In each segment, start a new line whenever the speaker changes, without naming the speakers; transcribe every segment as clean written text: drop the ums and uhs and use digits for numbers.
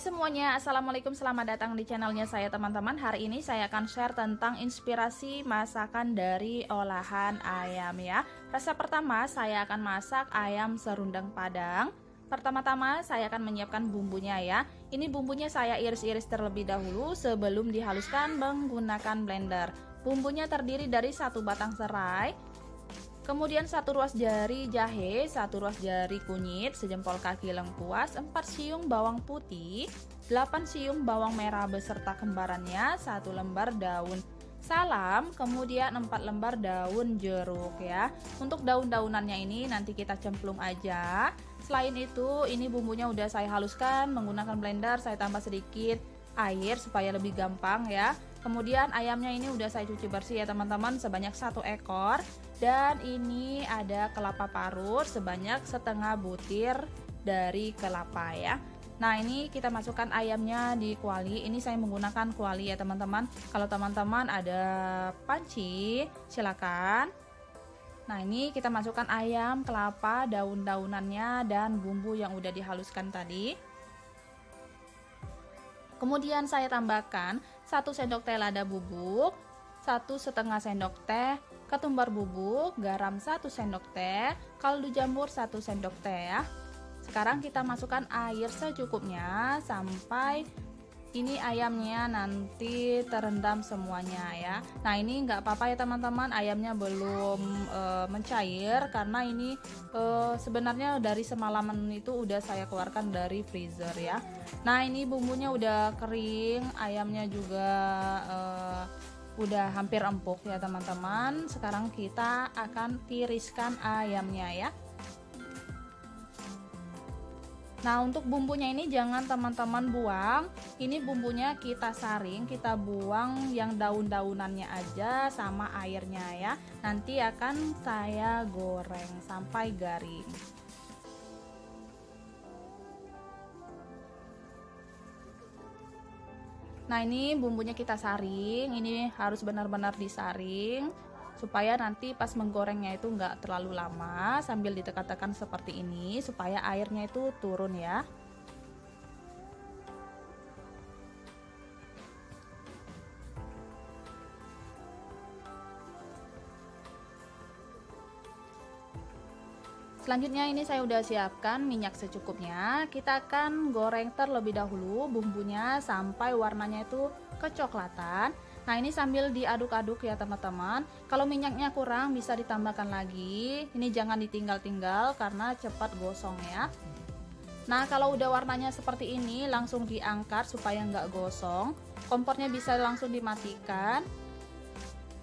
Hai semuanya, assalamualaikum, selamat datang di channelnya saya teman-teman. Hari ini saya akan share tentang inspirasi masakan dari olahan ayam ya. Resep pertama saya akan masak ayam serundeng Padang. Pertama-tama saya akan menyiapkan bumbunya ya. Ini bumbunya saya iris-iris terlebih dahulu sebelum dihaluskan menggunakan blender. Bumbunya terdiri dari 1 batang serai, kemudian 1 ruas jari jahe, 1 ruas jari kunyit, sejempol kaki lengkuas, 4 siung bawang putih, 8 siung bawang merah beserta kembarannya, 1 lembar daun salam, kemudian 4 lembar daun jeruk ya. Untuk daun-daunannya ini nanti kita cemplung aja. Selain itu, ini bumbunya udah saya haluskan menggunakan blender, saya tambah sedikit air supaya lebih gampang ya. Kemudian ayamnya ini udah saya cuci bersih ya teman-teman, sebanyak 1 ekor. Dan ini ada kelapa parut sebanyak setengah butir dari kelapa ya. Nah ini kita masukkan ayamnya di kuali. Ini saya menggunakan kuali ya teman-teman. Kalau teman-teman ada panci silakan. Nah ini kita masukkan ayam, kelapa, daun-daunannya dan bumbu yang udah dihaluskan tadi. Kemudian saya tambahkan 1 sendok teh lada bubuk, 1,5 sendok teh ketumbar bubuk, garam 1 sendok teh, kaldu jamur 1 sendok teh ya. Sekarang kita masukkan air secukupnya sampai ini ayamnya nanti terendam semuanya ya. Nah ini nggak apa-apa ya teman-teman, ayamnya belum mencair karena ini sebenarnya dari semalaman itu udah saya keluarkan dari freezer ya. Nah ini bumbunya udah kering, ayamnya juga udah hampir empuk ya teman-teman. Sekarang kita akan tiriskan ayamnya ya. Nah untuk bumbunya ini jangan teman-teman buang. Ini bumbunya kita saring, kita buang yang daun-daunannya aja sama airnya ya. Nanti akan saya goreng sampai garing. Nah ini bumbunya kita saring, ini harus benar-benar disaring supaya nanti pas menggorengnya itu nggak terlalu lama, sambil ditekan-tekan seperti ini supaya airnya itu turun ya. Selanjutnya ini saya udah siapkan minyak secukupnya. Kita akan goreng terlebih dahulu bumbunya sampai warnanya itu kecoklatan. Nah ini sambil diaduk-aduk ya teman-teman. Kalau minyaknya kurang bisa ditambahkan lagi. Ini jangan ditinggal-tinggal karena cepat gosong ya. Nah kalau udah warnanya seperti ini langsung diangkat supaya nggak gosong. Kompornya bisa langsung dimatikan.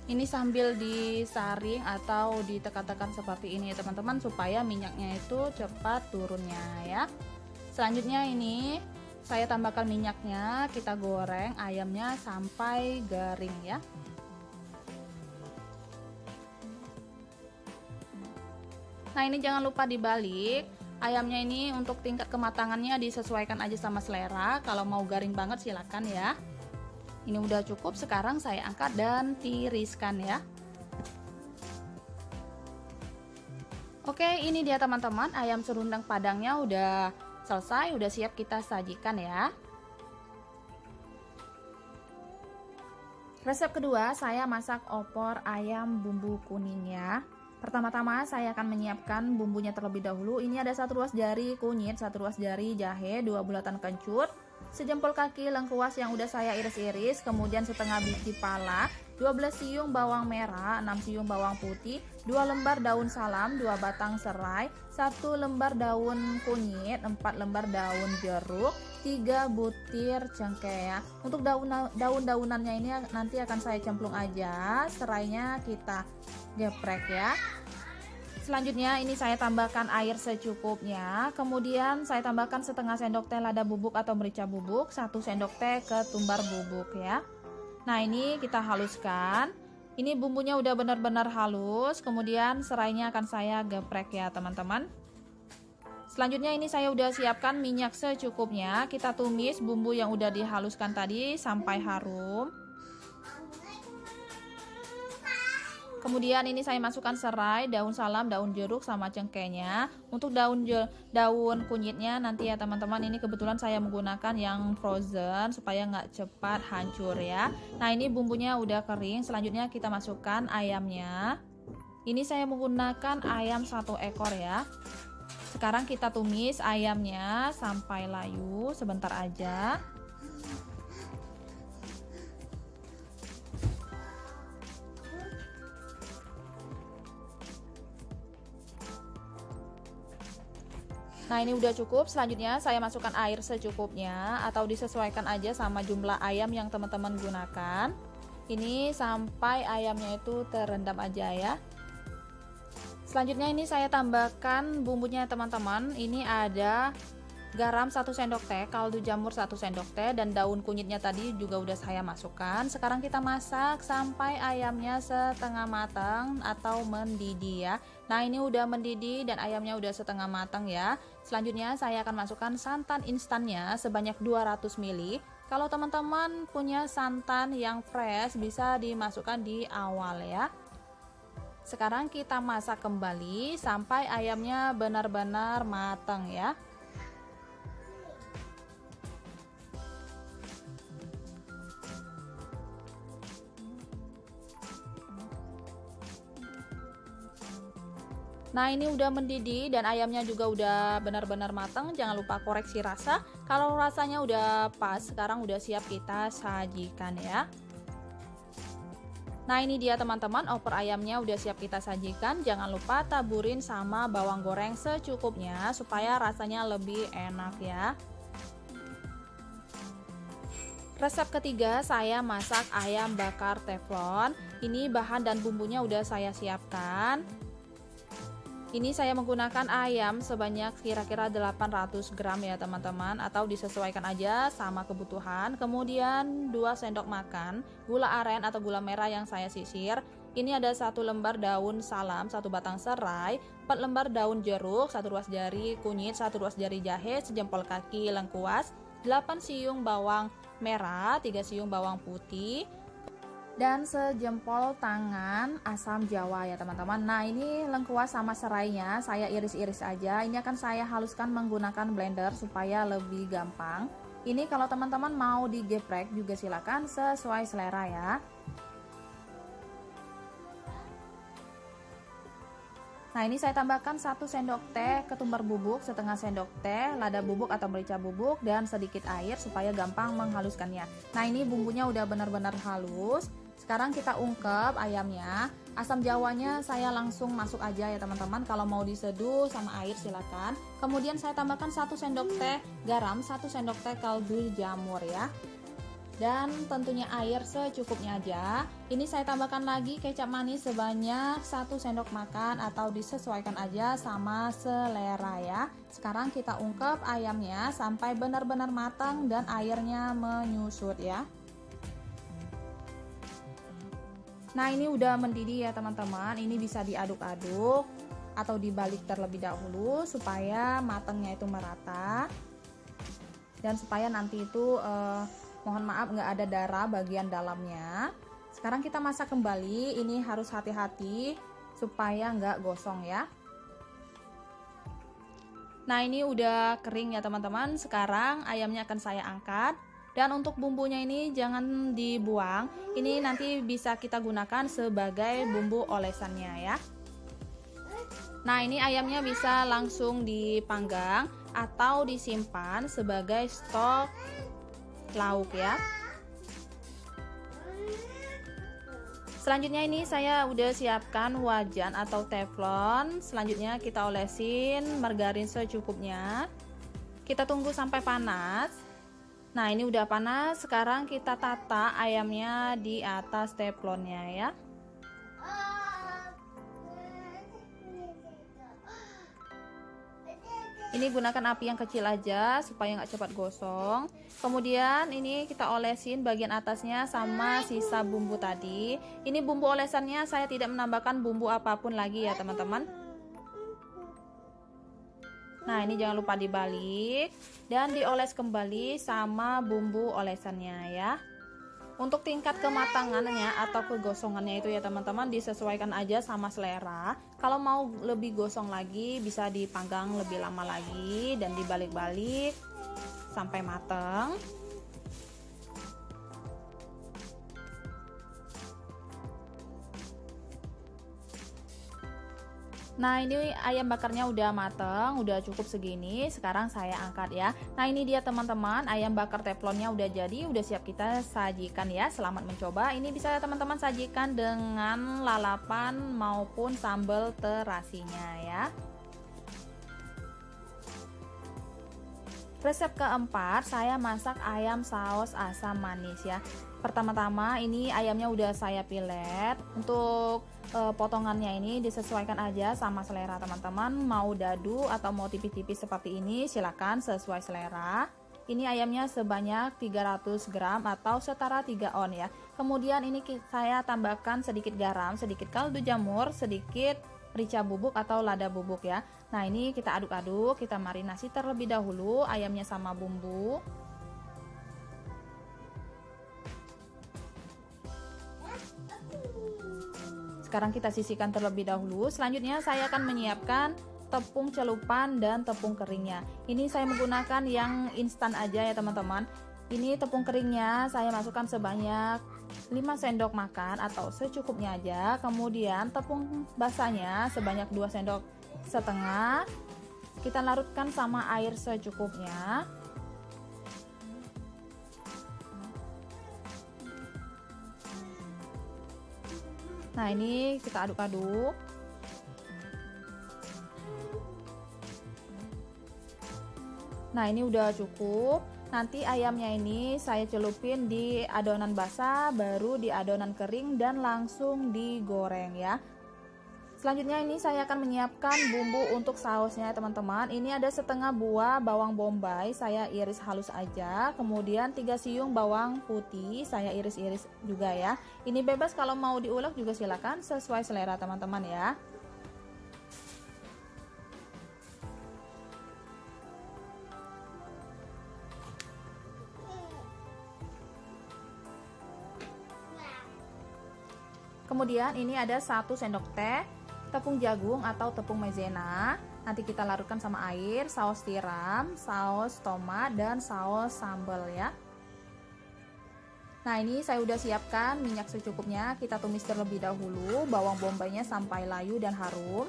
Ini sambil disaring atau ditekan-tekan seperti ini ya teman-teman supaya minyaknya itu cepat turunnya ya. Selanjutnya ini saya tambahkan minyaknya, kita goreng ayamnya sampai garing ya. Nah ini jangan lupa dibalik. Ayamnya ini untuk tingkat kematangannya disesuaikan aja sama selera. Kalau mau garing banget silakan ya. Ini udah cukup, sekarang saya angkat dan tiriskan ya. Oke ini dia teman-teman, ayam serundeng Padangnya udah selesai, udah siap kita sajikan ya. Resep kedua saya masak opor ayam bumbu kuning ya. Pertama-tama saya akan menyiapkan bumbunya terlebih dahulu. Ini ada 1 ruas jari kunyit, 1 ruas jari jahe, 2 bulatan kencur, sejempol kaki lengkuas yang udah saya iris-iris, kemudian setengah biji pala, 12 siung bawang merah, 6 siung bawang putih, 2 lembar daun salam, 2 batang serai, 1 lembar daun kunyit, 4 lembar daun jeruk, 3 butir cengkeh ya. Untuk daun-daunannya ini nanti akan saya cemplung aja, serainya kita geprek ya. Selanjutnya ini saya tambahkan air secukupnya. Kemudian saya tambahkan setengah sendok teh lada bubuk atau merica bubuk, 1 sendok teh ketumbar bubuk ya. Nah ini kita haluskan. Ini bumbunya udah benar-benar halus. Kemudian serainya akan saya geprek ya teman-teman. Selanjutnya ini saya udah siapkan minyak secukupnya. Kita tumis bumbu yang udah dihaluskan tadi sampai harum. Kemudian ini saya masukkan serai, daun salam, daun jeruk sama cengkehnya. Untuk daun kunyitnya nanti ya teman-teman, ini kebetulan saya menggunakan yang frozen supaya nggak cepat hancur ya. Nah ini bumbunya udah kering, selanjutnya kita masukkan ayamnya. Ini saya menggunakan ayam 1 ekor ya. Sekarang kita tumis ayamnya sampai layu sebentar aja. Nah ini udah cukup, selanjutnya saya masukkan air secukupnya atau disesuaikan aja sama jumlah ayam yang teman-teman gunakan. Ini sampai ayamnya itu terendam aja ya. Selanjutnya ini saya tambahkan bumbunya teman-teman. Ini ada garam 1 sendok teh, kaldu jamur 1 sendok teh, dan daun kunyitnya tadi juga udah saya masukkan. Sekarang kita masak sampai ayamnya setengah matang atau mendidih ya. Nah ini udah mendidih dan ayamnya udah setengah matang ya. Selanjutnya saya akan masukkan santan instannya sebanyak 200 ml. Kalau teman-teman punya santan yang fresh bisa dimasukkan di awal ya. Sekarang kita masak kembali sampai ayamnya benar-benar matang ya. Nah ini udah mendidih dan ayamnya juga udah benar-benar matang. Jangan lupa koreksi rasa. Kalau rasanya udah pas, sekarang udah siap kita sajikan ya. Nah ini dia teman-teman, opor ayamnya udah siap kita sajikan. Jangan lupa taburin sama bawang goreng secukupnya supaya rasanya lebih enak ya. Resep ketiga, saya masak ayam bakar teflon. Ini bahan dan bumbunya udah saya siapkan. Ini saya menggunakan ayam sebanyak kira-kira 800 gram ya teman-teman, atau disesuaikan aja sama kebutuhan. Kemudian 2 sendok makan gula aren atau gula merah yang saya sisir. Ini ada 1 lembar daun salam, 1 batang serai, 4 lembar daun jeruk, 1 ruas jari kunyit, 1 ruas jari jahe, sejempol kaki lengkuas, 8 siung bawang merah, 3 siung bawang putih, dan sejempol tangan asam jawa ya teman-teman. Nah ini lengkuas sama serainya saya iris-iris aja. Ini akan saya haluskan menggunakan blender supaya lebih gampang. Ini kalau teman-teman mau digeprek juga silakan sesuai selera ya. Nah ini saya tambahkan 1 sendok teh ketumbar bubuk, setengah sendok teh lada bubuk atau merica bubuk, dan sedikit air supaya gampang menghaluskannya. Nah ini bumbunya udah benar-benar halus. Sekarang kita ungkep ayamnya. Asam jawanya saya langsung masuk aja ya teman-teman. Kalau mau diseduh sama air silakan. Kemudian saya tambahkan 1 sendok teh garam, 1 sendok teh kaldu jamur ya. Dan tentunya air secukupnya aja. Ini saya tambahkan lagi kecap manis sebanyak 1 sendok makan atau disesuaikan aja sama selera ya. Sekarang kita ungkep ayamnya sampai benar-benar matang dan airnya menyusut ya. Nah ini udah mendidih ya teman-teman. Ini bisa diaduk-aduk atau dibalik terlebih dahulu supaya matangnya itu merata. Dan supaya nanti itu mohon maaf nggak ada darah bagian dalamnya. Sekarang kita masak kembali. Ini harus hati-hati supaya nggak gosong ya. Nah ini udah kering ya teman-teman. Sekarang ayamnya akan saya angkat. Dan untuk bumbunya ini jangan dibuang. Ini nanti bisa kita gunakan sebagai bumbu olesannya ya. Nah ini ayamnya bisa langsung dipanggang atau disimpan sebagai stok lauk ya. Selanjutnya ini saya udah siapkan wajan atau teflon. Selanjutnya kita olesin margarin secukupnya. Kita tunggu sampai panas. Nah ini udah panas. Sekarang kita tata ayamnya di atas teflonnya ya. Ini gunakan api yang kecil aja supaya nggak cepat gosong. Kemudian ini kita olesin bagian atasnya sama sisa bumbu tadi. Ini bumbu olesannya saya tidak menambahkan bumbu apapun lagi ya teman-teman. Nah ini jangan lupa dibalik dan dioles kembali sama bumbu olesannya ya. Untuk tingkat kematangannya atau kegosongannya itu ya teman-teman disesuaikan aja sama selera. Kalau mau lebih gosong lagi bisa dipanggang lebih lama lagi dan dibalik-balik sampai matang. Nah, ini ayam bakarnya udah mateng, udah cukup segini. Sekarang saya angkat ya. Nah, ini dia teman-teman, ayam bakar teflonnya udah jadi, udah siap kita sajikan ya. Selamat mencoba. Ini bisa teman-teman sajikan dengan lalapan maupun sambal terasinya ya. Resep keempat, saya masak ayam saus asam manis ya. Pertama-tama ini ayamnya udah saya pilet. Untuk potongannya ini disesuaikan aja sama selera teman-teman. Mau dadu atau mau tipis-tipis seperti ini silakan sesuai selera. Ini ayamnya sebanyak 300 gram atau setara 3 on ya. Kemudian ini saya tambahkan sedikit garam, sedikit kaldu jamur, sedikit rica bubuk atau lada bubuk ya. Nah, ini kita aduk-aduk, kita marinasi terlebih dahulu ayamnya sama bumbu. Sekarang kita sisihkan terlebih dahulu. Selanjutnya saya akan menyiapkan tepung celupan dan tepung keringnya. Ini saya menggunakan yang instan aja ya teman-teman. Ini tepung keringnya saya masukkan sebanyak 5 sendok makan atau secukupnya aja. Kemudian tepung basahnya sebanyak 2 sendok setengah. Kita larutkan sama air secukupnya. Nah, ini kita aduk-aduk. Nah, ini udah cukup. Nanti ayamnya ini saya celupin di adonan basah, baru di adonan kering dan langsung digoreng ya. Selanjutnya ini saya akan menyiapkan bumbu untuk sausnya teman-teman. Ini ada setengah buah bawang bombay, saya iris halus aja. Kemudian 3 siung bawang putih, saya iris-iris juga ya. Ini bebas kalau mau diulek juga silakan sesuai selera teman-teman ya. Kemudian ini ada 1 sendok teh tepung jagung atau tepung maizena. Nanti kita larutkan sama air, saus tiram, saus tomat, dan saus sambal ya. Nah, ini saya udah siapkan minyak secukupnya. Kita tumis terlebih dahulu bawang bombaynya sampai layu dan harum.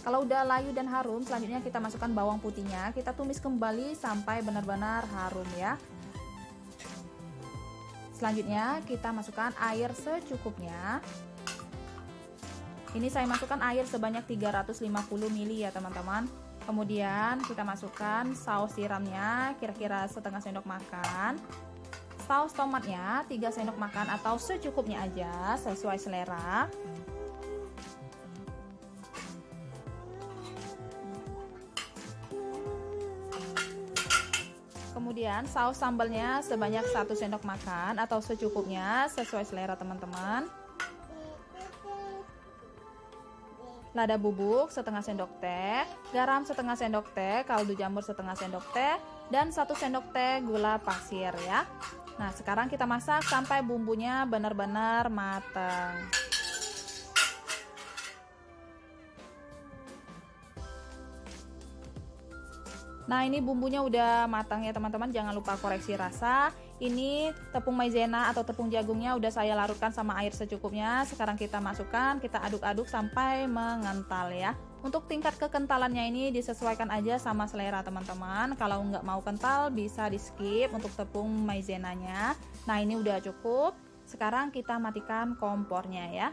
Kalau udah layu dan harum, selanjutnya kita masukkan bawang putihnya. Kita tumis kembali sampai benar-benar harum ya. Selanjutnya kita masukkan air secukupnya. Ini saya masukkan air sebanyak 350 ml ya teman-teman. Kemudian kita masukkan saus tiramnya kira-kira setengah sendok makan. Saus tomatnya 3 sendok makan atau secukupnya aja sesuai selera. Kemudian saus sambalnya sebanyak 1 sendok makan atau secukupnya sesuai selera teman-teman. Lada bubuk setengah sendok teh, garam setengah sendok teh, kaldu jamur setengah sendok teh, dan 1 sendok teh gula pasir ya. Nah, sekarang kita masak sampai bumbunya benar-benar matang. Nah, ini bumbunya udah matang ya teman-teman, jangan lupa koreksi rasa. Ini tepung maizena atau tepung jagungnya udah saya larutkan sama air secukupnya. Sekarang kita masukkan, kita aduk-aduk sampai mengental ya. Untuk tingkat kekentalannya ini disesuaikan aja sama selera teman-teman. Kalau nggak mau kental bisa di skip untuk tepung maizenanya. Nah, ini udah cukup. Sekarang kita matikan kompornya ya.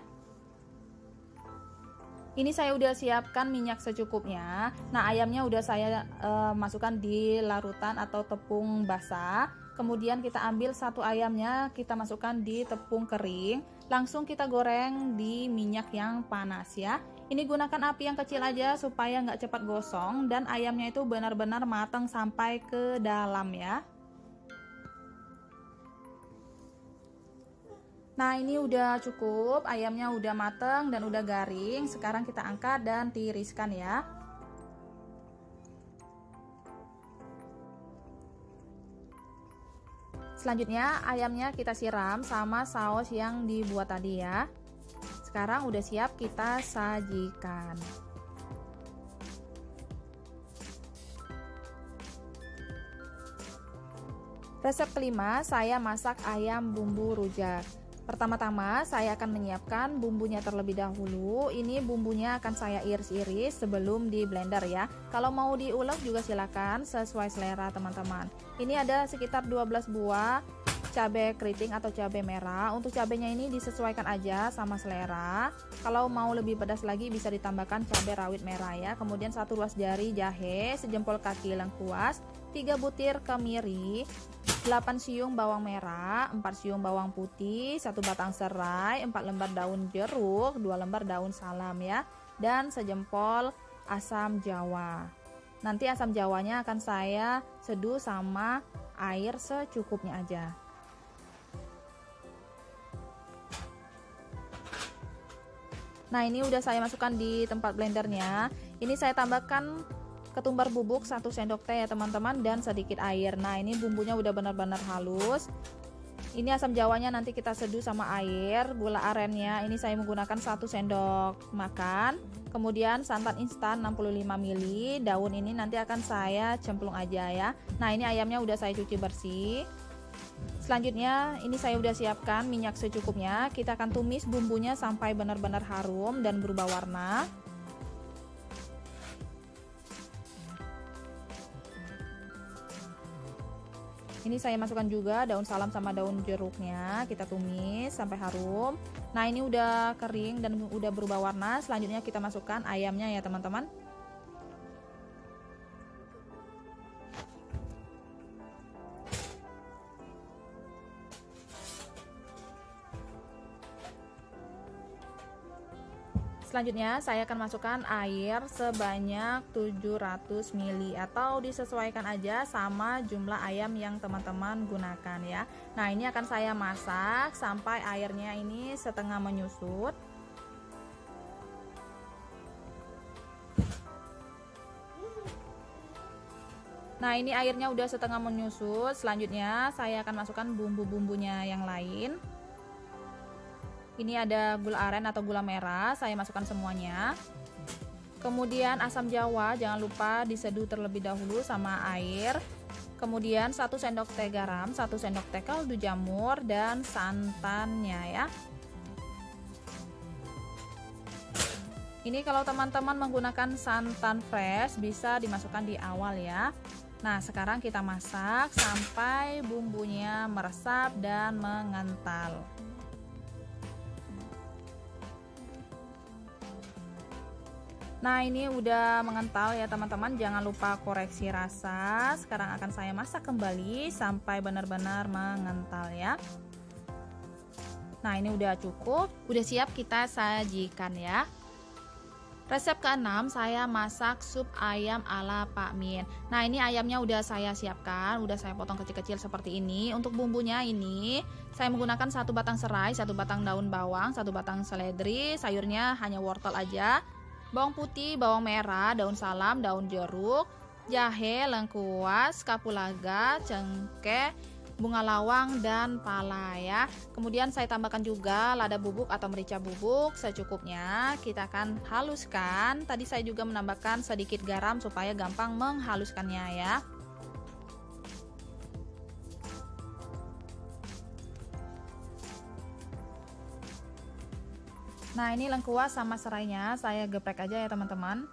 Ini saya udah siapkan minyak secukupnya. Nah, ayamnya udah saya masukkan di larutan atau tepung basah. Kemudian kita ambil 1 ayamnya, kita masukkan di tepung kering. Langsung kita goreng di minyak yang panas ya. Ini gunakan api yang kecil aja supaya nggak cepat gosong dan ayamnya itu benar-benar matang sampai ke dalam ya. Nah, ini udah cukup, ayamnya udah mateng dan udah garing. Sekarang kita angkat dan tiriskan ya. Selanjutnya ayamnya kita siram sama saus yang dibuat tadi ya. Sekarang udah siap kita sajikan. Resep kelima, saya masak ayam bumbu rujak. Pertama-tama saya akan menyiapkan bumbunya terlebih dahulu. Ini bumbunya akan saya iris-iris sebelum di blender ya. Kalau mau diulek juga silakan sesuai selera teman-teman. Ini ada sekitar 12 buah cabai keriting atau cabai merah. Untuk cabainya ini disesuaikan aja sama selera. Kalau mau lebih pedas lagi bisa ditambahkan cabai rawit merah ya. Kemudian 1 ruas jari jahe, sejempol kaki lengkuas, 3 butir kemiri, 8 siung bawang merah, 4 siung bawang putih, 1 batang serai, 4 lembar daun jeruk, 2 lembar daun salam ya, dan sejempol asam jawa. Nanti asam jawanya akan saya seduh sama air secukupnya aja. Nah, ini udah saya masukkan di tempat blendernya. Ini saya tambahkan ketumbar bubuk 1 sendok teh ya teman-teman, dan sedikit air. Nah, ini bumbunya udah benar-benar halus. Ini asam jawanya nanti kita seduh sama air. Gula arennya ini saya menggunakan 1 sendok makan. Kemudian santan instan 65 ml. Daun ini nanti akan saya cemplung aja ya. Nah, ini ayamnya udah saya cuci bersih. Selanjutnya ini saya udah siapkan minyak secukupnya. Kita akan tumis bumbunya sampai benar-benar harum dan berubah warna. Ini saya masukkan juga daun salam sama daun jeruknya, kita tumis sampai harum. Nah, ini udah kering dan udah berubah warna. Selanjutnya kita masukkan ayamnya ya teman-teman. Selanjutnya saya akan masukkan air sebanyak 700 ml atau disesuaikan aja sama jumlah ayam yang teman-teman gunakan ya. Nah, ini akan saya masak sampai airnya ini setengah menyusut. Nah, ini airnya udah setengah menyusut. Selanjutnya saya akan masukkan bumbu-bumbunya yang lain. Ini ada gula aren atau gula merah, saya masukkan semuanya. Kemudian asam jawa, jangan lupa diseduh terlebih dahulu sama air. Kemudian 1 sendok teh garam, 1 sendok teh kaldu jamur, dan santannya ya. Ini kalau teman-teman menggunakan santan fresh bisa dimasukkan di awal ya. Nah, sekarang kita masak sampai bumbunya meresap dan mengental. Nah, ini udah mengental ya teman-teman, jangan lupa koreksi rasa. Sekarang akan saya masak kembali sampai benar-benar mengental ya. Nah, ini udah cukup, udah siap kita sajikan ya. Resep ke-6, saya masak sup ayam ala Pak Min. Nah, ini ayamnya udah saya siapkan, udah saya potong kecil-kecil seperti ini. Untuk bumbunya ini saya menggunakan 1 batang serai, 1 batang daun bawang, 1 batang seledri, sayurnya hanya wortel aja. Bawang putih, bawang merah, daun salam, daun jeruk, jahe, lengkuas, kapulaga, cengkeh, bunga lawang, dan pala ya. Kemudian saya tambahkan juga lada bubuk atau merica bubuk secukupnya. Kita akan haluskan. Tadi saya juga menambahkan sedikit garam supaya gampang menghaluskannya ya. Nah, ini lengkuas sama serainya saya geprek aja ya teman-teman.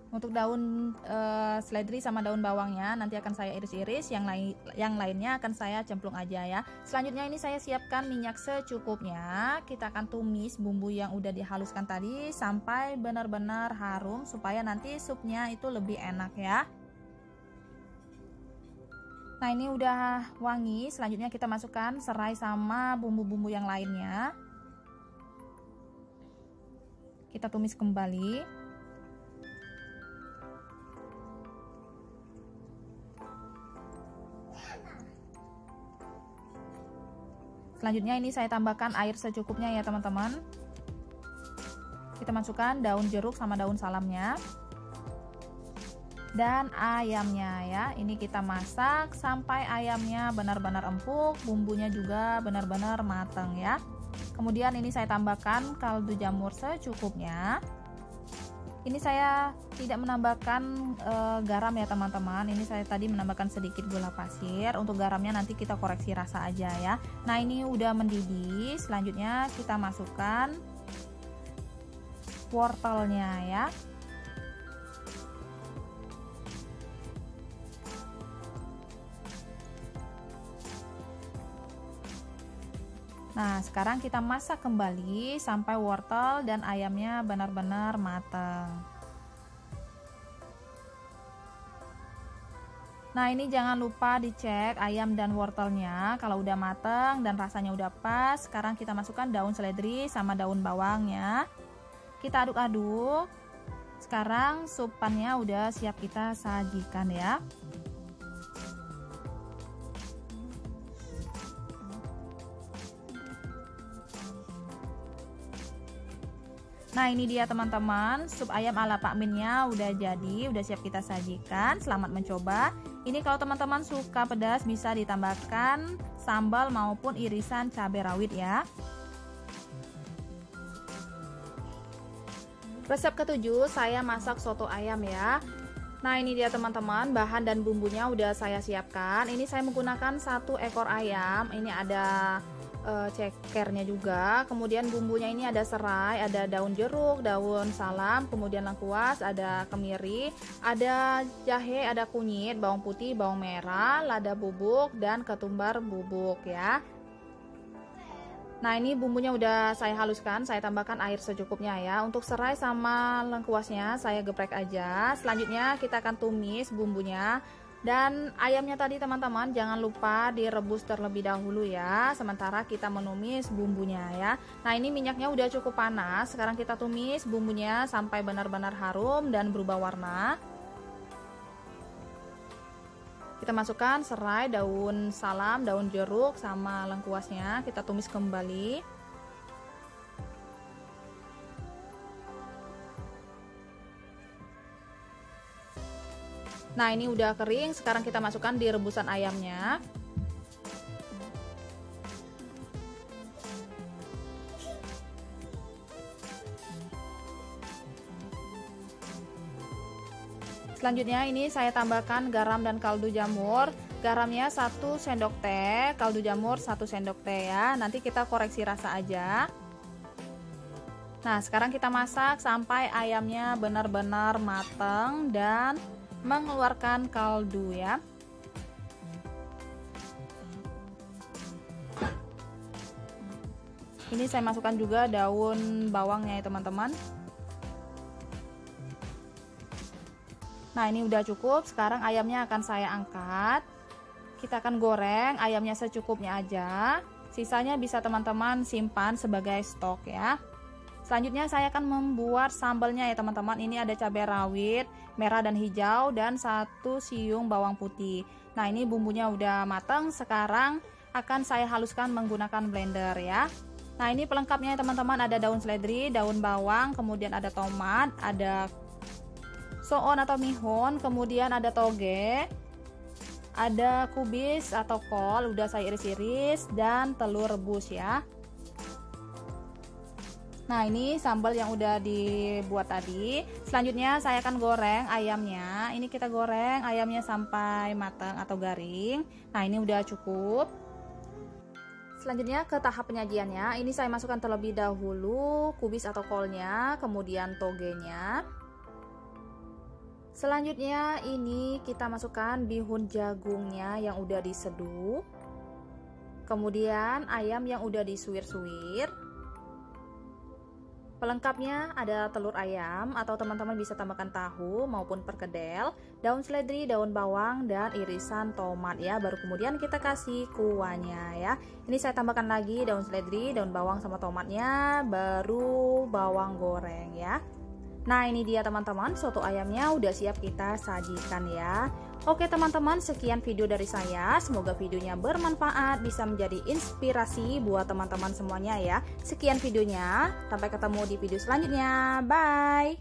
Untuk daun seledri sama daun bawangnya nanti akan saya iris-iris, yang lainnya akan saya cemplung aja ya. Selanjutnya ini saya siapkan minyak secukupnya. Kita akan tumis bumbu yang udah dihaluskan tadi sampai benar-benar harum supaya nanti supnya itu lebih enak ya. Nah, ini udah wangi. Selanjutnya kita masukkan serai sama bumbu-bumbu yang lainnya. Kita tumis kembali. Selanjutnya ini saya tambahkan air secukupnya ya teman-teman. Kita masukkan daun jeruk sama daun salamnya. dan ayamnya ya. Ini kita masak sampai ayamnya benar-benar empuk, bumbunya juga benar-benar matang ya. Kemudian ini saya tambahkan kaldu jamur secukupnya. Ini saya tidak menambahkan garam ya teman-teman. Ini saya tadi menambahkan sedikit gula pasir. Untuk garamnya nanti kita koreksi rasa aja ya. Nah ini udah mendidih. Selanjutnya kita masukkan wortelnya ya. Nah, sekarang kita masak kembali sampai wortel dan ayamnya benar-benar matang. Nah, ini jangan lupa dicek ayam dan wortelnya. Kalau udah matang dan rasanya udah pas, sekarang kita masukkan daun seledri sama daun bawangnya. Kita aduk-aduk. Sekarang supannya udah siap kita sajikan ya. Nah ini dia teman-teman, sup ayam ala Pak Minnya udah jadi, udah siap kita sajikan. Selamat mencoba. Ini kalau teman-teman suka pedas bisa ditambahkan sambal maupun irisan cabai rawit ya. Resep ketujuh, saya masak soto ayam ya. Nah ini dia teman-teman, bahan dan bumbunya udah saya siapkan. Ini saya menggunakan 1 ekor ayam. Ini ada cekernya juga, kemudian bumbunya ini ada serai, ada daun jeruk, daun salam, kemudian lengkuas, ada kemiri, ada jahe, ada kunyit, bawang putih, bawang merah, lada bubuk, dan ketumbar bubuk ya. Nah ini bumbunya udah saya haluskan, saya tambahkan air secukupnya ya. Untuk serai sama lengkuasnya saya geprek aja. Selanjutnya kita akan tumis bumbunya. Dan ayamnya tadi teman-teman jangan lupa direbus terlebih dahulu ya, sementara kita menumis bumbunya ya. Nah ini minyaknya udah cukup panas, sekarang kita tumis bumbunya sampai benar-benar harum dan berubah warna. Kita masukkan serai, daun salam, daun jeruk sama lengkuasnya, kita tumis kembali. Nah ini udah kering, sekarang kita masukkan di rebusan ayamnya. Selanjutnya ini saya tambahkan garam dan kaldu jamur. Garamnya 1 sendok teh, kaldu jamur 1 sendok teh ya. Nanti kita koreksi rasa aja. Nah sekarang kita masak sampai ayamnya benar-benar matang dan mengeluarkan kaldu ya. Ini saya masukkan juga daun bawangnya ya teman-teman. Nah ini udah cukup, sekarang ayamnya akan saya angkat. Kita akan goreng ayamnya secukupnya aja, sisanya bisa teman-teman simpan sebagai stok ya. Selanjutnya saya akan membuat sambalnya ya teman-teman. Ini ada cabai rawit merah dan hijau dan 1 siung bawang putih. Nah ini bumbunya udah matang, sekarang akan saya haluskan menggunakan blender ya. Nah ini pelengkapnya ya teman-teman, ada daun seledri, daun bawang, kemudian ada tomat, ada soon atau mihun, kemudian ada toge, ada kubis atau kol, udah saya iris-iris, dan telur rebus ya. Nah ini sambal yang udah dibuat tadi. Selanjutnya saya akan goreng ayamnya. Ini kita goreng ayamnya sampai matang atau garing. Nah ini udah cukup. Selanjutnya ke tahap penyajiannya. Ini saya masukkan terlebih dahulu kubis atau kolnya, kemudian togenya. Selanjutnya ini kita masukkan bihun jagungnya yang udah diseduh. Kemudian ayam yang udah disuir-suir. Pelengkapnya ada telur ayam atau teman-teman bisa tambahkan tahu maupun perkedel, daun seledri, daun bawang, dan irisan tomat ya. Baru kemudian kita kasih kuahnya ya. Ini saya tambahkan lagi daun seledri, daun bawang sama tomatnya, baru bawang goreng ya. Nah ini dia teman-teman, soto ayamnya udah siap kita sajikan ya. Oke teman-teman, sekian video dari saya. Semoga videonya bermanfaat, bisa menjadi inspirasi buat teman-teman semuanya ya. Sekian videonya, sampai ketemu di video selanjutnya. Bye.